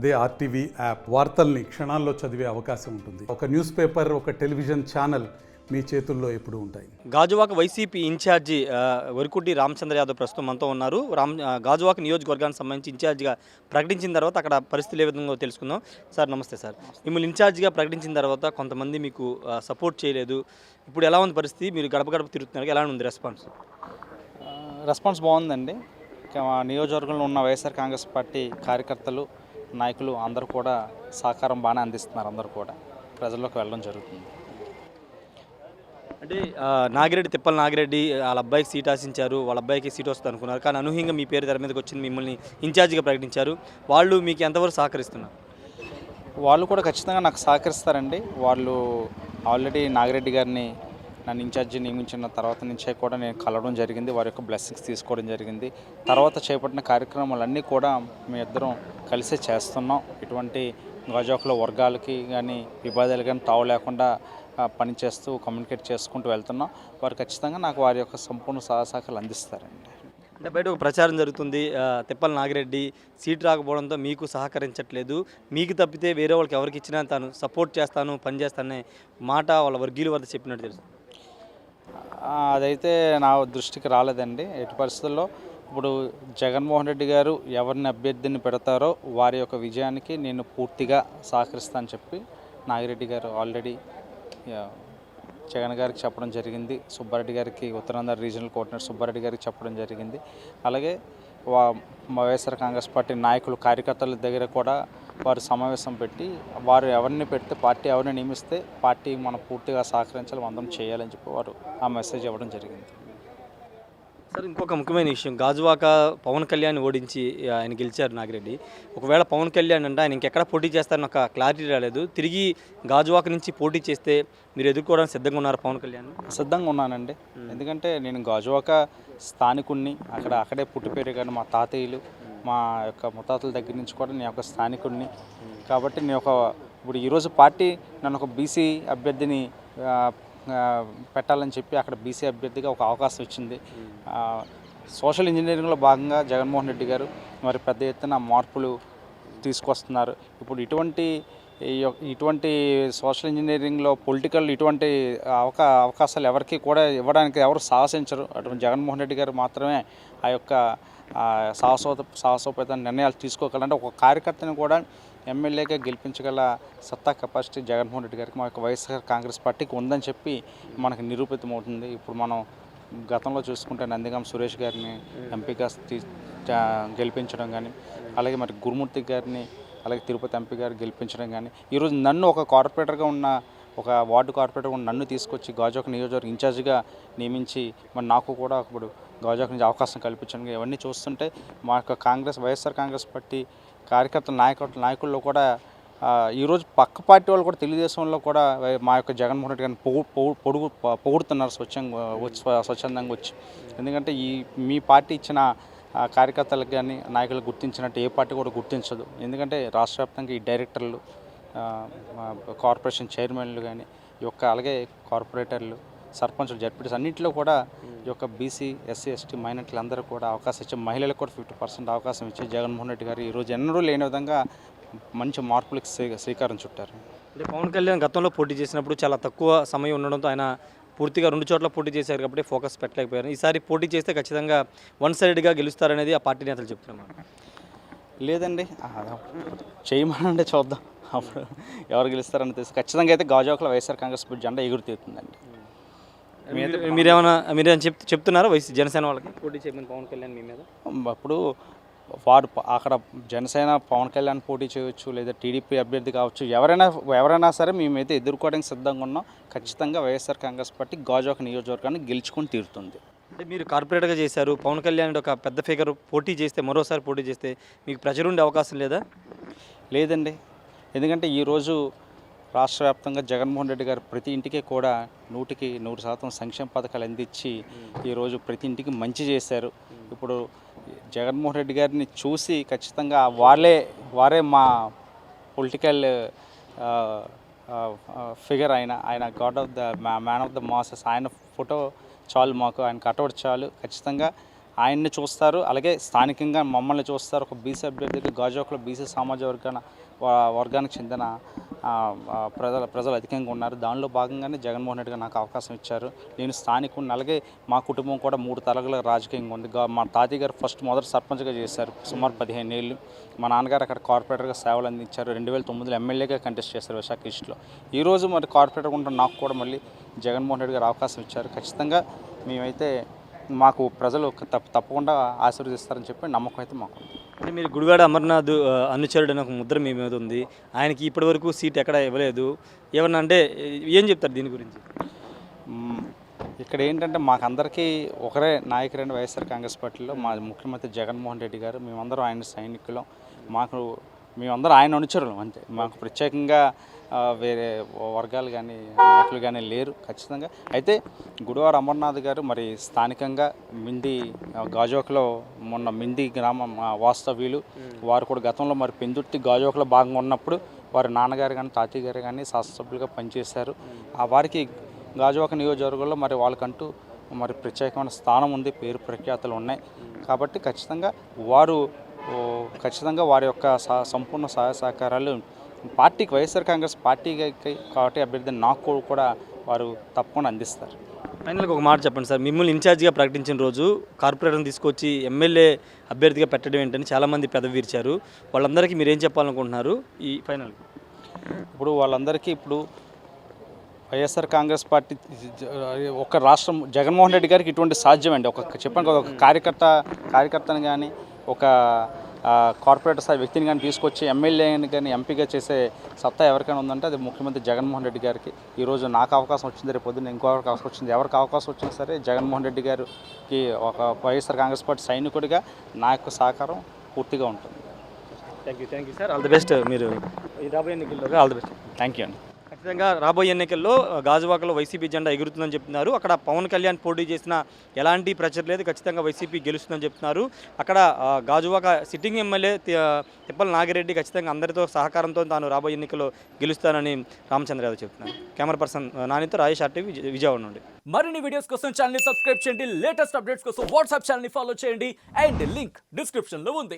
అదే RTV app వార్తల్ని క్షణాల్లో చదివే అవకాశం ఉంటుంది. ఒక న్యూస్ పేపర్, ఒక టెలివిజన్ ఛానల్ మీ చేతుల్లో ఎప్పుడూ ఉంటాయి. గాజువాక వైసీపీ ఇన్ఛార్జి వరకుటి రామచంద్ర యాదవ్ ప్రస్తుతం మనతో ఉన్నారు. గాజువాక నియోజకవర్గానికి సంబంధించి ఇన్ఛార్జిగా ప్రకటించిన తర్వాత అక్కడ పరిస్థితులు ఏ విధంగా తెలుసుకుందాం. సార్ నమస్తే సార్. మిమ్మల్ని ఇన్ఛార్జిగా ప్రకటించిన తర్వాత కొంతమంది మీకు సపోర్ట్ చేయలేదు. ఇప్పుడు ఎలా ఉంది పరిస్థితి? మీరు గడప గడప తిరుగుతున్నారు, ఎలా ఉంది రెస్పాన్స్? రెస్పాన్స్ బాగుందండి. నియోజకవర్గంలో ఉన్న వైఎస్ఆర్ కాంగ్రెస్ పార్టీ కార్యకర్తలు, నాయకులు అందరూ కూడా సహకారం బాగానే అందిస్తున్నారు. అందరూ కూడా ప్రజల్లోకి వెళ్ళడం జరుగుతుంది. అంటే నాగిరెడ్డి, తిప్పల నాగిరెడ్డి వాళ్ళ అబ్బాయికి సీట్ ఆశించారు, వాళ్ళ అబ్బాయికి సీట్ వస్తుంది అనుకున్నారు. కానీ అనూహ్యంగా మీ పేరు తెర మీదకి వచ్చింది, మిమ్మల్ని ఇన్ఛార్జిగా ప్రకటించారు. వాళ్ళు మీకు ఎంతవరకు సహకరిస్తున్నారు? వాళ్ళు కూడా ఖచ్చితంగా నాకు సహకరిస్తారండి. వాళ్ళు ఆల్రెడీ నాగిరెడ్డి గారిని నన్ను ఇన్ఛార్జి నియమించిన తర్వాత నుంచే కూడా నేను కలవడం జరిగింది. వారి యొక్క బ్లెస్సింగ్స్ తీసుకోవడం జరిగింది. తర్వాత చేపట్టిన కార్యక్రమాలన్నీ కూడా మీ ఇద్దరం కలిసే చేస్తున్నాం. ఇటువంటి గాజువాకలో వర్గాలకి కానీ విభేదాలు కానీ తావు లేకుండా పనిచేస్తూ కమ్యూనికేట్ చేసుకుంటూ వెళ్తున్నాం. వారు ఖచ్చితంగా నాకు వారి యొక్క సంపూర్ణ సహకారాలు అందిస్తారండి. అంటే బయట ఒక ప్రచారం జరుగుతుంది, తిప్పల నాగిరెడ్డి సీట్ రాకపోవడంతో మీకు సహకరించట్లేదు, మీకు తప్పితే వేరే వాళ్ళకి ఎవరికి ఇచ్చినా తాను సపోర్ట్ చేస్తాను, పని చేస్తాననే మాట వాళ్ళ వర్గీయుల వద్ద చెప్పినట్టు తెలుసు. అదైతే నా దృష్టికి రాలేదండి. ఎట్టి పరిస్థితుల్లో ఇప్పుడు జగన్మోహన్ రెడ్డి గారు ఎవరిని అభ్యర్థిని పెడతారో వారి యొక్క విజయానికి నేను పూర్తిగా సహకరిస్తానని చెప్పి నాగిరెడ్డి గారు ఆల్రెడీ జగన్ గారికి చెప్పడం జరిగింది. సుబ్బారెడ్డి గారికి, ఉత్తరాంధ్ర రీజనల్ కోఆర్డినేటర్ సుబ్బారెడ్డి గారికి చెప్పడం జరిగింది. అలాగే వైఎస్ఆర్ కాంగ్రెస్ పార్టీ నాయకులు, కార్యకర్తల దగ్గర కూడా వారు సమావేశం పెట్టి వారు ఎవరిని పెడితే, పార్టీ ఎవరిని నియమిస్తే పార్టీ మనం పూర్తిగా సహకరించాలి, అందరం చేయాలని చెప్పి వారు ఆ మెసేజ్ ఇవ్వడం జరిగింది. సార్, ఇంకొక ముఖ్యమైన విషయం, గాజువాక పవన్ కళ్యాణ్ ఓడించి ఆయన గెలిచారు నాగిరెడ్డి. ఒకవేళ పవన్ కళ్యాణ్ అంటే ఆయన ఇంకెక్కడ పోటీ చేస్తారని ఒక క్లారిటీ రాలేదు. తిరిగి గాజువాక నుంచి పోటీ చేస్తే మీరు ఎదుర్కోవడానికి సిద్ధంగా ఉన్నారు పవన్ కళ్యాణ్? సిద్ధంగా ఉన్నానండి. ఎందుకంటే నేను గాజువాక స్థానికుడిని, అక్కడే పుట్టి పెరిగాను. మా తాతయ్యలు, మా యొక్క ముత్తాతల దగ్గర నుంచి కూడా నేను ఒక స్థానికుడిని. కాబట్టి నేను ఇప్పుడు ఈరోజు పార్టీ నన్ను ఒక బీసీ అభ్యర్థిని పెట్టాలని చెప్పి అక్కడ బీసీ అభ్యర్థిగా ఒక అవకాశం ఇచ్చింది. సోషల్ ఇంజనీరింగ్లో భాగంగా జగన్మోహన్ రెడ్డి గారు మరి పెద్ద ఎత్తున మార్పులు తీసుకొస్తున్నారు. ఇప్పుడు ఇటువంటి సోషల్ ఇంజనీరింగ్లో పొలిటికల్ ఇటువంటి అవకాశాలు ఎవరికి కూడా ఇవ్వడానికి ఎవరు సాహసించరు. అటువంటి జగన్మోహన్ రెడ్డి గారు మాత్రమే ఆ యొక్క సాహసోపేత నిర్ణయాలు తీసుకోగలంటే ఒక కార్యకర్తను కూడా ఎమ్మెల్యేగా గెలిపించగల సత్తా కెపాసిటీ జగన్మోహన్ రెడ్డి గారికి, మా యొక్క వైఎస్ఆర్ కాంగ్రెస్ పార్టీకి ఉందని చెప్పి మనకు నిరూపితమవుతుంది. ఇప్పుడు మనం గతంలో చూసుకుంటే నందిగాం సురేష్ గారిని ఎంపీగా గెలిపించడం కానీ, అలాగే మరి గురుమూర్తి గారిని, అలాగే తిరుపతి ఎంపీ గారు గెలిపించడం కానీ, ఈరోజు నన్ను ఒక కార్పొరేటర్గా ఉన్న, ఒక వార్డు కార్పొరేటర్గా ఉన్న నన్ను తీసుకొచ్చి గాజువాక నియోజకవర్గ ఇన్ఛార్జిగా నియమించి మరి నాకు కూడా ఇప్పుడు గాజువాక నుంచి అవకాశం కల్పించడం, ఇవన్నీ చూస్తుంటే మా యొక్క వైఎస్ఆర్ కాంగ్రెస్ పార్టీ కార్యకర్తల నాయకుల్లో కూడా ఈరోజు పక్క పార్టీ వాళ్ళు కూడా తెలుగుదేశంలో కూడా మా యొక్క జగన్మోహన్ రెడ్డి గారిని పొగుడుతున్నారు స్వచ్ఛందంగా వచ్చి. ఎందుకంటే మీ పార్టీ ఇచ్చిన కార్యకర్తలకు కానీ నాయకులకు గుర్తించినట్టు ఏ పార్టీ కూడా గుర్తించదు. ఎందుకంటే రాష్ట్ర వ్యాప్తంగా ఈ డైరెక్టర్లు, కార్పొరేషన్ చైర్మన్లు కానీ అలాగే కార్పొరేటర్లు, సర్పంచులు, జడ్పీటీస్ అన్నింటిలో కూడా ఈ యొక్క బీసీ, ఎస్సీ, ఎస్టీ, మైనార్టీలు అందరూ కూడా అవకాశం ఇచ్చే, మహిళలకు కూడా 50% అవకాశం ఇచ్చే జగన్మోహన్ రెడ్డి గారు ఈరోజు ఎన్నడూ లేని విధంగా మంచి మార్పులకు శ్రీకారం చుట్టారు. అంటే పవన్ కళ్యాణ్ గతంలో పోటీ చేసినప్పుడు చాలా తక్కువ సమయం ఉండడంతో ఆయన పూర్తిగా 2 చోట్ల పోటీ చేశారు కాబట్టి ఫోకస్ పెట్టలేకపోయారు. ఈసారి పోటీ చేస్తే ఖచ్చితంగా వన్ సైడెడ్గా గెలుస్తారనేది ఆ పార్టీ నేతలు చెప్తున్నారు. లేదండి, చేయమనండి, చూద్దాం అప్పుడు ఎవరు గెలుస్తారని తెలుసు. ఖచ్చితంగా అయితే గాజువాకలో వైఎస్ఆర్ కాంగ్రెస్ పార్టీ జెండా ఎగురుతీరుతుందండి. మీరేమైనా చెప్తున్నారా జనసేన వాళ్ళకి పోటీ చేయమని పవన్ కళ్యాణ్ మీ మీద? అప్పుడు వారు అక్కడ జనసేన పవన్ కళ్యాణ్ పోటీ చేయవచ్చు, లేదా టీడీపీ అభ్యర్థి కావచ్చు, ఎవరైనా సరే మేమైతే ఎదుర్కోవడానికి సిద్ధంగా ఉన్నాం. ఖచ్చితంగా వైఎస్ఆర్ కాంగ్రెస్ పార్టీ గాజువాక నియోజకవర్గాన్ని గెలుచుకొని తీరుతుంది. అంటే మీరు కార్పొరేటర్గా చేశారు, పవన్ కళ్యాణ్ ఒక పెద్ద ఫిగర్ పోటీ చేస్తే, మరోసారి పోటీ చేస్తే మీకు ప్రజలు ఉండే అవకాశం లేదా? లేదండి, ఎందుకంటే ఈరోజు రాష్ట్ర వ్యాప్తంగా జగన్మోహన్ రెడ్డి గారు ప్రతి ఇంటికి కూడా 100% సంక్షేమ పథకాలు అందించి ఈరోజు ప్రతి ఇంటికి మంచి చేశారు. ఇప్పుడు జగన్మోహన్ రెడ్డి గారిని చూసి ఖచ్చితంగా వారే మా పొలిటికల్ ఫిగర్. ఆయన God of the man of the masses. ఆయన ఫోటో చాలు మాకు, ఆయన కటౌట్ చాలు. ఖచ్చితంగా ఆయన్ని చూస్తారు, అలాగే స్థానికంగా మమ్మల్ని చూస్తారు. ఒక బీసీ అభ్యర్థిగా గాజువాకలో బీసీ సామాజిక వర్గానికి చెందిన ప్రజలు అధికంగా ఉన్నారు. దానిలో భాగంగానే జగన్మోహన్ రెడ్డి గారు నాకు అవకాశం ఇచ్చారు. నేను స్థానికుడిని, అలాగే మా కుటుంబం కూడా 3 తరాలుగా రాజకీయంగా ఉంది. మా తాతయ్య గారు మొదటి సర్పంచ్గా చేశారు సుమారు 15 ఏళ్ళు. మా నాన్నగారు అక్కడ కార్పొరేటర్గా సేవలు అందించారు. 2009లో ఎమ్మెల్యేగా కంటెస్ట్ చేశారు విశాఖ ఈస్ట్లో. ఈరోజు మరి కార్పొరేటర్గా ఉంటున్న నాకు కూడా మళ్ళీ జగన్మోహన్ రెడ్డి గారు అవకాశం ఇచ్చారు. ఖచ్చితంగా మేమైతే మాకు ప్రజలు తప్పకుండా ఆశీర్వదిస్తారని చెప్పి నమ్మకం అయితే మాకు ఉంది. అంటే మీరు గుడివాడ అమర్నాథ్ అనుచరుడు అని ఒక ముద్ర మీ మీద ఉంది. ఆయనకి ఇప్పటివరకు సీట్ ఎక్కడ ఇవ్వలేదు. ఏమన్నా అంటే ఏం చెప్తారు దీని గురించి? ఇక్కడ ఏంటంటే మాకందరికీ ఒకరే నాయకుడైన వైఎస్ఆర్ కాంగ్రెస్ పార్టీలో మా ముఖ్యమంత్రి జగన్మోహన్ రెడ్డి గారు. మేమందరం ఆయన సైనికులం. మేమందరం ఆయన అనుచరులం అంతే. మాకు ప్రత్యేకంగా వేరే వర్గాలు కానీ నాయకులు కానీ లేరు ఖచ్చితంగా. అయితే గుడివాడ అమర్నాథ్ గారు మరి స్థానికంగా మింది గాజువాకలో మొన్న మింది గ్రామం వాస్తవ్యులు. వారు కూడా గతంలో మరి పెందుర్తి గాజువాకలో భాగంగా ఉన్నప్పుడు వారి నాన్నగారు కానీ తాతయ్య గారు కానీ శాసనసభ్యులుగా పనిచేశారు. వారికి గాజువాక నియోజకవర్గంలో మరి వాళ్ళకంటూ మరి ప్రత్యేకమైన స్థానం ఉంది, పేరు ప్రఖ్యాతలు ఉన్నాయి. కాబట్టి ఖచ్చితంగా వారి యొక్క సంపూర్ణ సహాయ సహకారాలు పార్టీకి, వైఎస్ఆర్ కాంగ్రెస్ పార్టీకి కాబట్టి అభ్యర్థి నాకు కూడా వారు తప్పకుండా అందిస్తారు. ఫైనల్గా ఒక మాట చెప్పండి సార్. మిమ్మల్ని ఇన్ఛార్జిగా ప్రకటించిన రోజు కార్పొరేటర్ని తీసుకొచ్చి ఎమ్మెల్యే అభ్యర్థిగా పెట్టడం ఏంటని చాలామంది పెదవి విరిచారు. వాళ్ళందరికీ మీరు ఏం చెప్పాలనుకుంటున్నారు ఈ ఫైనల్? ఇప్పుడు వాళ్ళందరికీ వైఎస్ఆర్ కాంగ్రెస్ పార్టీ ఒక రాష్ట్రం జగన్మోహన్ రెడ్డి గారికి ఇటువంటి సాధ్యమండి. చెప్పండి, ఒక కార్యకర్తను కానీ ఒక కార్పొరేటర్ స్థాయి వ్యక్తిని కానీ తీసుకొచ్చి ఎమ్మెల్యేని కానీ ఎంపీగా చేసే సత్తా ఎవరికైనా ఉందంటే అది ముఖ్యమంత్రి జగన్మోహన్ రెడ్డి గారికి. ఈరోజు నాకు అవకాశం వచ్చింది, రేపు పొద్దున్న ఇంకో అవకాశం వచ్చింది. ఎవరికి అవకాశం వచ్చినా సరే జగన్మోహన్ రెడ్డి గారికి ఒక వైఎస్ఆర్ కాంగ్రెస్ పార్టీ సైనికుడిగా నా యొక్క సహకారం పూర్తిగా ఉంటుంది. Thank you sir. All the best. మీరు రాబోయే ఎన్నికల్లో all the best. Thank you అండి. ఖచ్చితంగా రాబోయే ఎన్నికల్లో గాజువాకలో వైసీపీ జెండా ఎగురుతుందని చెప్తున్నారు. అక్కడ పవన్ కళ్యాణ్ పోటీ చేసిన ఎలాంటి ప్రచారం లేదు. ఖచ్చితంగా వైసీపీ గెలుస్తుందని చెప్తున్నారు. అక్కడ గాజువాక సిట్టింగ్ ఎమ్మెల్యే తిప్పల నాగిరెడ్డి ఖచ్చితంగా అందరితో సహకారంతో తాను రాబోయే ఎన్నికల్లో గెలుస్తానని రామచంద్ర యాదవ్ చెప్తున్నారు. కెమెరా పర్సన్ నానితో రాజేష్ ఆర్టీవీ విజయవాడ నుండి. మరిన్ని వీడియోస్ కోసం ఛానల్ ని సబ్స్క్రైబ్ చేయండి. లేటెస్ట్ అప్డేట్స్ కోసం వాట్సాప్ ఛానల్ ని ఫాలో చేయండి. అండ్ లింక్ డిస్క్రిప్షన్ లో ఉంది.